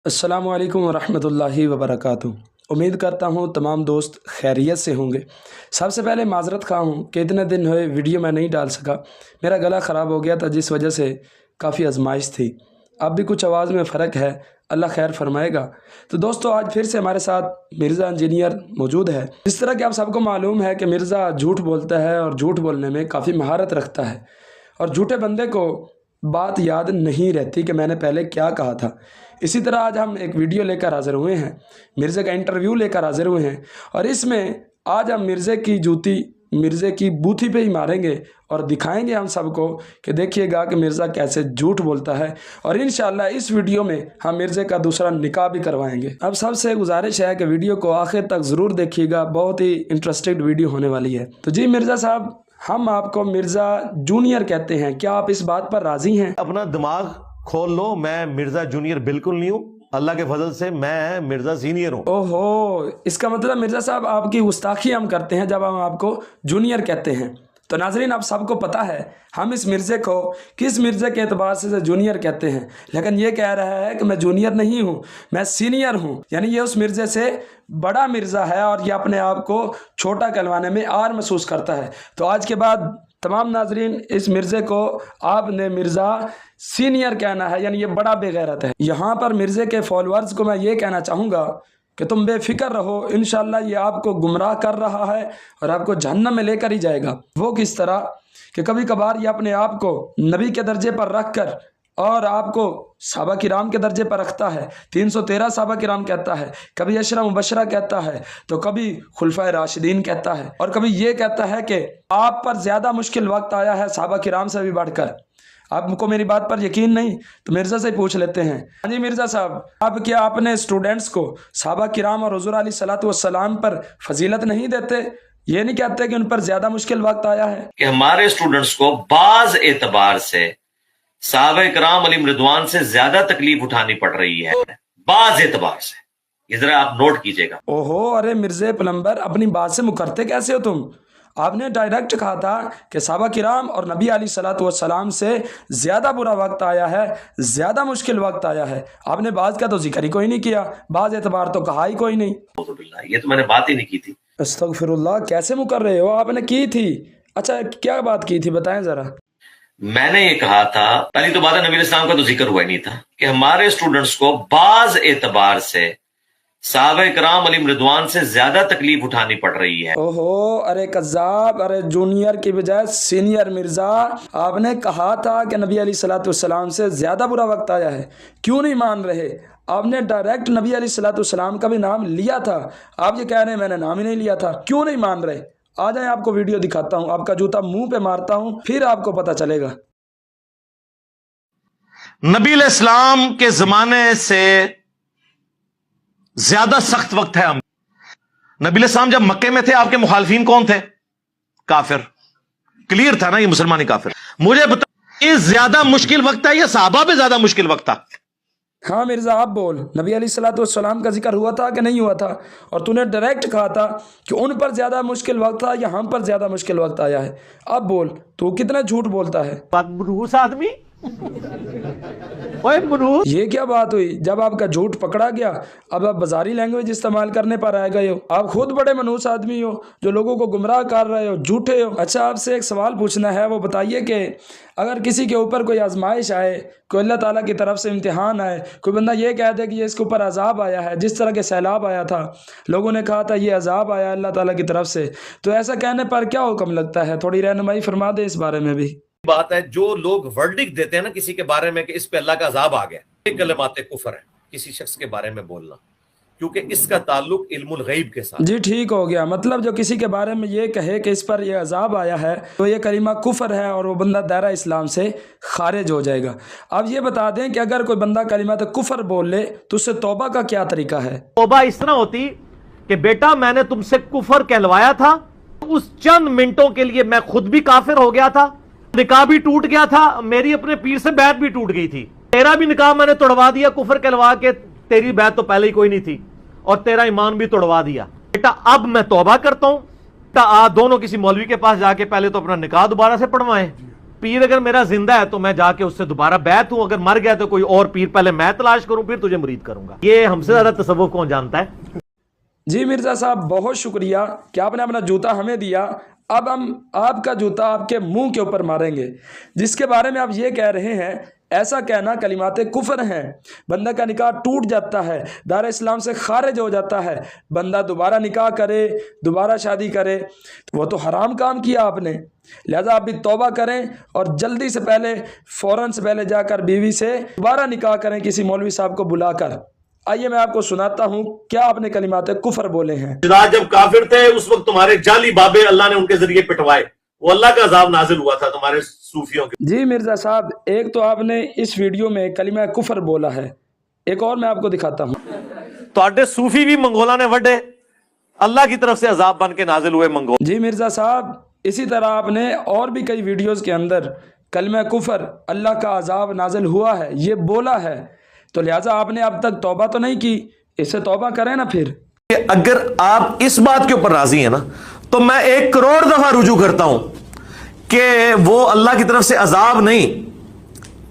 अस्सलामु अलैकुम वरहमतुल्लाहि वबरकातुहू। उम्मीद करता हूँ तमाम दोस्त खैरियत से होंगे। सबसे पहले माज़रत खा हूँ कि इतने दिन हुए वीडियो मैं नहीं डाल सका, मेरा गला ख़राब हो गया था जिस वजह से काफ़ी आजमाइश थी। अब भी कुछ आवाज़ में फ़र्क है, अल्लाह खैर फरमाएगा। तो दोस्तों आज फिर से हमारे साथ मिर्ज़ा इंजीनियर मौजूद है। जिस तरह कि आप सबको मालूम है कि मिर्ज़ा झूठ बोलता है और झूठ बोलने में काफ़ी महारत रखता है और झूठे बंदे को बात याद नहीं रहती कि मैंने पहले क्या कहा था। इसी तरह आज हम एक वीडियो लेकर हाज़िर हुए हैं, मिर्ज़े का इंटरव्यू लेकर हाज़िर हुए हैं और इसमें आज हम मिर्ज़े की जूती मिर्ज़े की बूथी पे ही मारेंगे और दिखाएंगे हम सबको कि देखिएगा कि मिर्ज़ा कैसे झूठ बोलता है। और इंशाअल्लाह इस वीडियो में हम मिर्ज़े का दूसरा निकाह भी करवाएंगे। अब सबसे गुजारिश है कि वीडियो को आखिर तक ज़रूर देखिएगा, बहुत ही इंटरेस्टिंग वीडियो होने वाली है। तो जी मिर्ज़ा साहब, हम आपको मिर्ज़ा जूनियर कहते हैं, क्या आप इस बात पर राज़ी हैं? अपना दिमाग खोल लो, मैं मिर्ज़ा जूनियर बिल्कुल नहीं हूँ। अल्लाह के फजल से मैं मिर्ज़ा सीनियर हूँ। ओहो, इसका मतलब मिर्ज़ा साहब आपकी गुस्ताखी हम करते हैं जब हम आपको जूनियर कहते हैं। तो नाज़रीन, आप सबको पता है हम इस मिर्ज़े को किस मिर्ज़े के एतबार से जूनियर कहते हैं, लेकिन ये कह रहा है कि मैं जूनियर नहीं हूँ, मैं सीनियर हूँ। यानी ये उस मिर्ज़े से बड़ा मिर्ज़ा है और ये अपने आप को छोटा कहलवाने में आर महसूस करता है। तो आज के बाद तमाम नाजरीन, इस मिर्ज़े को आपने मिर्ज़ा सीनियर कहना है, यानी ये बड़ा बेगैरत है। यहाँ पर मिर्ज़े के फॉलोअर्स को मैं ये कहना चाहूँगा कि तुम बेफिक्र रहो, इंशाअल्लाह ये आपको गुमराह कर रहा है और आपको जहन्नम में लेकर ही जाएगा। वो किस तरह कि कभी कभार ये अपने आप को नबी के दर्जे पर रख कर और आपको सहाबा किराम के दर्जे पर रखता है। 313 सहाबा किराम कहता है, कभी अशरा मुबशरा कहता है, तो कभी खुलफाए राशिदीन कहता है और कभी ये कहता है कि आप पर ज़्यादा मुश्किल वक्त आया है सहाबा किराम से भी बढ़कर। आपको मेरी बात पर यकीन नहीं तो मिर्ज़ा से पूछ लेते हैं। हाँ जी मिर्ज़ा साहब, आप क्या अपने स्टूडेंट्स को सहाबा किराम और हुज़ूर अलैहिस्सलातु वस्सलाम पर फजीलत नहीं देते? ये नहीं कहते कि उन पर ज़्यादा मुश्किल वक्त आया है? कि हमारे स्टूडेंट्स को बाज़ एतबार से सहाबा किराम अलैहिम रिदवान से ज्यादा तकलीफ उठानी पड़ रही है, बाज़ एतबार से। ये जरा आप नोट कीजिएगा। ओहो, अरे मिर्ज़े प्लम्बर, अपनी बात से मुकरते कैसे हो तुम? आपने डायरेक्ट कहा था कि सहाबा किराम और नबी अलैहिस्सलातु वस्सलाम से ज़्यादा बुरा वक्त आया है, ज़्यादा मुश्किल वक्त आया है। आपने बाज़ का तो जिक्र ही कोई नहीं किया, बाज़ एतबार तो कहा ही कोई नहीं। ये तो मैंने बात ही नहीं की थी। अस्तगफिरुल्लाह, कैसे मुकर रहे हो? आपने की थी। अच्छा, क्या बात की थी, बताएं ज़रा। मैंने ये कहा था, पहली तो बात है, नबी इस्लाम का तो जिक्र हुआ ही नहीं था, कि हमारे स्टूडेंट्स को बाज़ एतबार से सहाबा किराम अलैहिम रिदवान से ज्यादा तकलीफ उठानी पड़ रही है। ओहो, अरे कज़्ज़ाब, अरे जूनियर की बजाय सीनियर मिर्ज़ा, आपने कहा था कि नबी अलैहिस्सलातु वस्सलाम से ज़्यादा बुरा वक्त आया है, क्यों नहीं मान रहे? आपने डायरेक्ट नबी अलैहिस्सलातु वस्सलाम का भी नाम लिया था, आप ये कह रहे हैं मैंने नाम ही नहीं लिया था, क्यों नहीं मान रहे? आ जाए, आपको वीडियो दिखाता हूँ, आपका जूता मुंह पे मारता हूँ, फिर आपको पता चलेगा। नबी इस्लाम के जमाने से ज्यादा सख्त वक्त है। हम नबी इस्लाम जब मक्के में थे, आपके मुखालफीन कौन थे? काफिर। क्लियर था ना ये मुसलमानी काफिर। मुझे बता, ये ज्यादा मुश्किल वक्त था या सहाबा पे ज्यादा मुश्किल वक्त था? हाँ मिर्ज़ा, आप बोल, नबी अलैहिस्सलातु वस्सलाम का जिक्र हुआ था कि नहीं हुआ था? और तूने डायरेक्ट कहा था कि उन पर ज़्यादा मुश्किल वक्त था या हम पर ज़्यादा मुश्किल वक्त आया है। अब बोल, तू कितना झूठ बोलता है? मनहूस आदमी। ओए मनहूस, ये क्या बात हुई? जब आपका झूठ पकड़ा गया, अब आप बाजारी लैंग्वेज इस्तेमाल करने पर आ गए हो। आप खुद बड़े मनहूस आदमी हो जो लोगों को गुमराह कर रहे हो, झूठे हो। अच्छा, आपसे एक सवाल पूछना है, वो बताइए कि अगर किसी के ऊपर कोई आजमाइश आए, कोई अल्लाह ताला की तरफ से इम्तिहान आए, कोई बंदा ये कह दे कि ये इसके ऊपर अजाब आया है, जिस तरह के सैलाब आया था, लोगों ने कहा था ये अजाब आया अल्लाह ताला की तरफ से, तो ऐसा कहने पर क्या हुक्म लगता है? थोड़ी रहनुमाई फरमा दे इस बारे में भी। बात है, जो लोग वर्डिक्ट देते हैं ना किसी के बारे में कि इस पे अल्लाह का अजाब आ गया, ये कलमाते कुफर है किसी शख्स के बारे में बोलना, क्योंकि इसका ताल्लुक इल्मुल गैब के साथ। जी ठीक हो गया, मतलब जो किसी के बारे में ये कहे कि इस पर ये अजाब आया है तो ये कलीमा कुफर है और वो बंदा दायरा इस्लाम से खारिज हो जाएगा। अब ये बता दें कि अगर कोई बंदा कलीमा तो कुफर बोल ले तो उससे तौबा का क्या तरीका है? तौबा इस तरह होती कि बेटा मैंने तुमसे कुफर कहलवाया था, उस चंद मिनटों के लिए मैं खुद भी काफिर हो गया था, निकाह भी टूट गया था, मेरी अपने पीर से बैत भी टूट गई थी, तेरा भी निकाह मैंने तोड़वा दिया कुफर कहलवा के, तेरी बैत तो पहले ही कोई नहीं थी, और तेरा ईमान भी तोड़वा दिया। बेटा अब मैं तौबा करता हूं, दोनों किसी मौलवी के पास जाके पहले तो अपना निकाह दोबारा से पढ़वाएं, पीर अगर मेरा जिंदा है तो मैं जाके उससे दोबारा बैत हूं, अगर मर गया तो कोई और पीर पहले मैं तलाश करूं फिर तुझे मुरीद करूंगा। ये हमसे ज्यादा तसव्वुफ कौन जानता है। जी मिर्ज़ा साहब बहुत शुक्रिया कि आपने अपना जूता हमें दिया। अब हम आपका जूता आपके मुंह के ऊपर मारेंगे। जिसके बारे में आप ये कह रहे हैं, ऐसा कहना कलिमाते कुफर हैं। बंदा का निकाह टूट जाता है, दार इस्लाम से खारिज हो जाता है। बंदा दोबारा निकाह करे, दोबारा शादी करे, वो तो हराम काम किया आपने। लिहाजा आप भी तौबा करें और जल्दी से पहले फ़ौरन से पहले जाकर बीवी से दोबारा निकाह करें किसी मौलवी साहब को बुलाकर। आइए मैं आपको सुनाता हूँ क्या आपने कलिमाते कुफर बोले हैं। जब काफिर थे उस वक्त तुम्हारे जाली बाबे अल्लाह ने उनके जरिए पिटवाए, वो अल्लाह का अजाब नाजिल हुआ था तुम्हारे सूफियों के। जी मिर्ज़ा साहब, एक तो आपने इस वीडियो में कलिमा कुफर बोला है, एक और मैं आपको दिखाता हूँ। तो सूफी भी मंगोला ने वड्डे, अल्लाह की तरफ से अजाब बन के नाजिल हुए मंगोल। जी मिर्ज़ा साहब, इसी तरह आपने और भी कई वीडियोस के अंदर कलिमा कुफर, अल्लाह का अजाब नाजिल हुआ है, ये बोला है। तो लिहाजा आपने अब तक तौबा तो नहीं की, इससे तौबा करें ना फिर। अगर आप इस बात के ऊपर राजी हैं ना, तो मैं 1 करोड़ दफा रुजू करता हूं कि वो अल्लाह की तरफ से अजाब नहीं,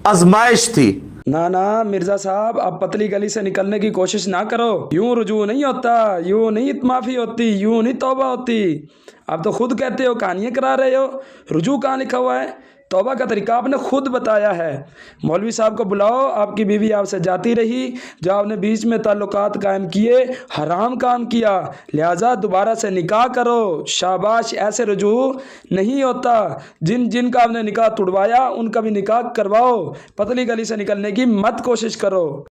आजमाइश थी। ना ना मिर्ज़ा साहब, आप पतली गली से निकलने की कोशिश ना करो। यूं रुजू नहीं होता, यूं नहीं माफ़ी होती, यूं नहीं तौबा होती। आप तो खुद कहते हो, कहानियाँ करा रहे हो। रुजू कहाँ लिखा हुआ है? तौबा का तरीका आपने खुद बताया है। मौलवी साहब को बुलाओ, आपकी बीवी आपसे जाती रही, जो आपने बीच में ताल्लुकात कायम किए, हराम काम किया, लिहाजा दोबारा से निकाह करो। शाबाश, ऐसे रुजू नहीं होता। जिनका आपने निकाह तुड़वाया उनका भी निकाह करवाओ। पतली गली से निकलने की मत कोशिश करो।